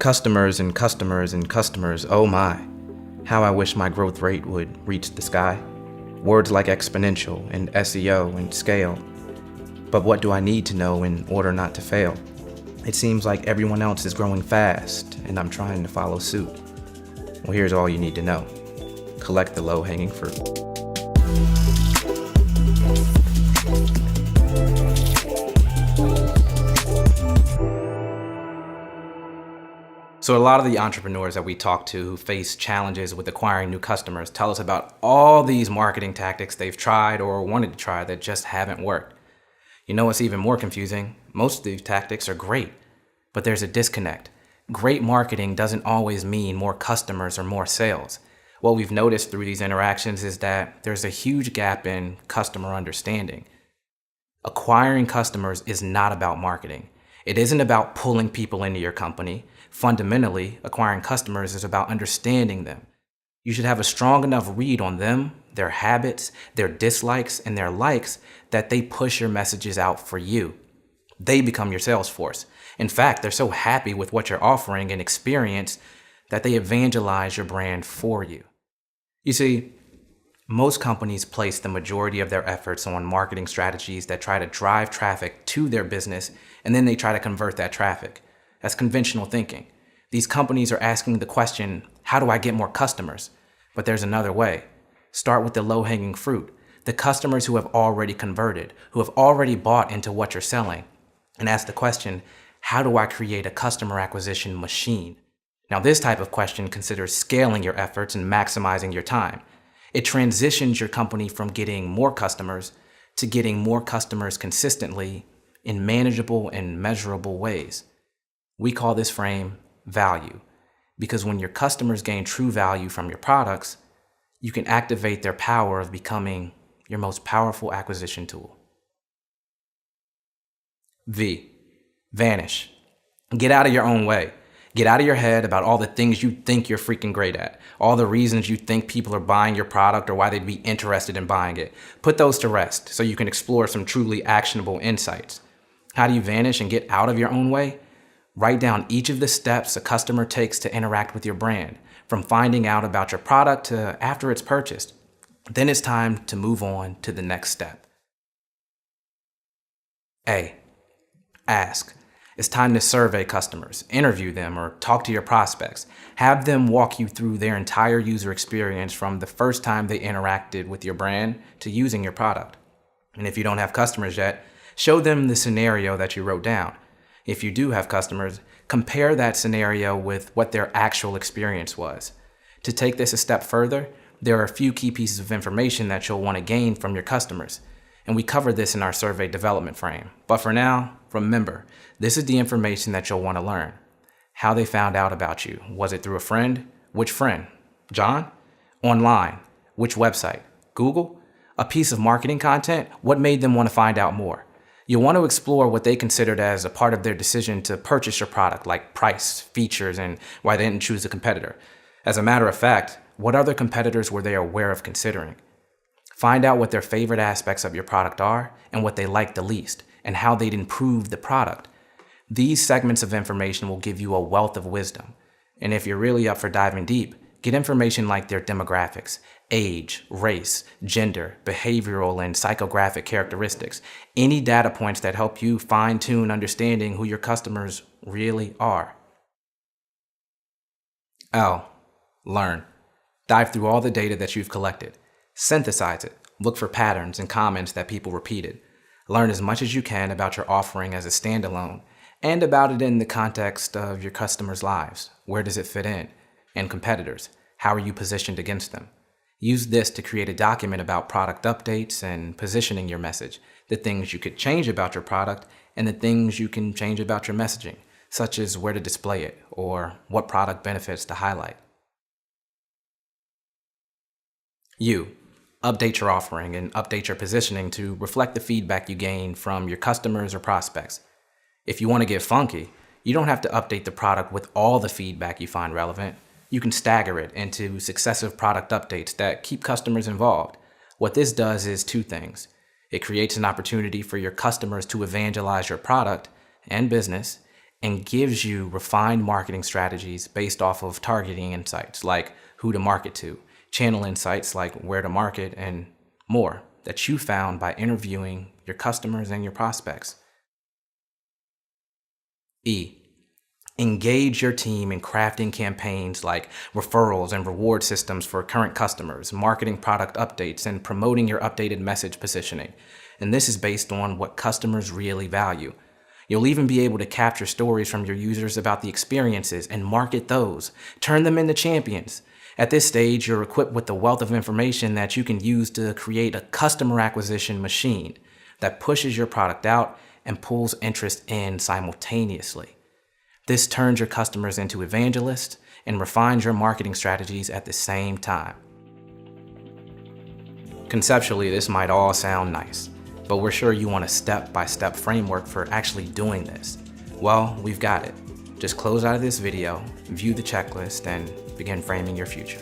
Customers and customers and customers, oh my. How I wish my growth rate would reach the sky. Words like exponential and SEO and scale. But what do I need to know in order not to fail? It seems like everyone else is growing fast and I'm trying to follow suit. Well, here's all you need to know. Collect the low-hanging fruit. So a lot of the entrepreneurs that we talk to who face challenges with acquiring new customers tell us about all these marketing tactics they've tried or wanted to try that just haven't worked. You know what's even more confusing? Most of these tactics are great, but there's a disconnect. Great marketing doesn't always mean more customers or more sales. What we've noticed through these interactions is that there's a huge gap in customer understanding. Acquiring customers is not about marketing. It isn't about pulling people into your company. Fundamentally, acquiring customers is about understanding them. You should have a strong enough read on them, their habits, their dislikes, and their likes that they push your messages out for you. They become your sales force. In fact, they're so happy with what you're offering and experience that they evangelize your brand for you. You see, most companies place the majority of their efforts on marketing strategies that try to drive traffic to their business, and then they try to convert that traffic. That's conventional thinking. These companies are asking the question, how do I get more customers? But there's another way. Start with the low-hanging fruit, the customers who have already converted, who have already bought into what you're selling, and ask the question, how do I create a customer acquisition machine? Now, this type of question considers scaling your efforts and maximizing your time. It transitions your company from getting more customers to getting more customers consistently in manageable and measurable ways. We call this frame value, because when your customers gain true value from your products, you can activate their power of becoming your most powerful acquisition tool. V, vanish. Get out of your own way. Get out of your head about all the things you think you're freaking great at, all the reasons you think people are buying your product or why they'd be interested in buying it. Put those to rest so you can explore some truly actionable insights. How do you vanish and get out of your own way? Write down each of the steps a customer takes to interact with your brand, from finding out about your product to after it's purchased. Then it's time to move on to the next step. A, ask. It's time to survey customers, interview them, or talk to your prospects. Have them walk you through their entire user experience from the first time they interacted with your brand to using your product. And if you don't have customers yet, show them the scenario that you wrote down. If you do have customers, compare that scenario with what their actual experience was. To take this a step further, there are a few key pieces of information that you'll want to gain from your customers. And we cover this in our survey development frame. But for now, remember, this is the information that you'll want to learn. How they found out about you. Was it through a friend? Which friend? John? Online? Which website? Google? A piece of marketing content? What made them want to find out more? You'll want to explore what they considered as a part of their decision to purchase your product, like price, features, and why they didn't choose a competitor. As a matter of fact, what other competitors were they aware of considering? Find out what their favorite aspects of your product are and what they like the least, and how they'd improve the product. These segments of information will give you a wealth of wisdom. And if you're really up for diving deep, get information like their demographics, age, race, gender, behavioral, and psychographic characteristics. Any data points that help you fine-tune understanding who your customers really are. L, learn. Dive through all the data that you've collected. Synthesize it. Look for patterns and comments that people repeated. Learn as much as you can about your offering as a standalone and about it in the context of your customers' lives. Where does it fit in? And competitors. How are you positioned against them? Use this to create a document about product updates and positioning your message, the things you could change about your product and the things you can change about your messaging, such as where to display it or what product benefits to highlight. U, update your offering and update your positioning to reflect the feedback you gain from your customers or prospects. If you want to get funky, you don't have to update the product with all the feedback you find relevant. You can stagger it into successive product updates that keep customers involved. What this does is two things. It creates an opportunity for your customers to evangelize your product and business, and gives you refined marketing strategies based off of targeting insights like who to market to, channel insights like where to market, and more that you found by interviewing your customers and your prospects. E. Engage your team in crafting campaigns like referrals and reward systems for current customers, marketing product updates, and promoting your updated message positioning. And this is based on what customers really value. You'll even be able to capture stories from your users about the experiences and market those. Turn them into champions. At this stage, you're equipped with the wealth of information that you can use to create a customer acquisition machine that pushes your product out and pulls interest in simultaneously. This turns your customers into evangelists and refines your marketing strategies at the same time. Conceptually, this might all sound nice, but we're sure you want a step-by-step framework for actually doing this. Well, we've got it. Just close out of this video, view the checklist, and begin framing your future.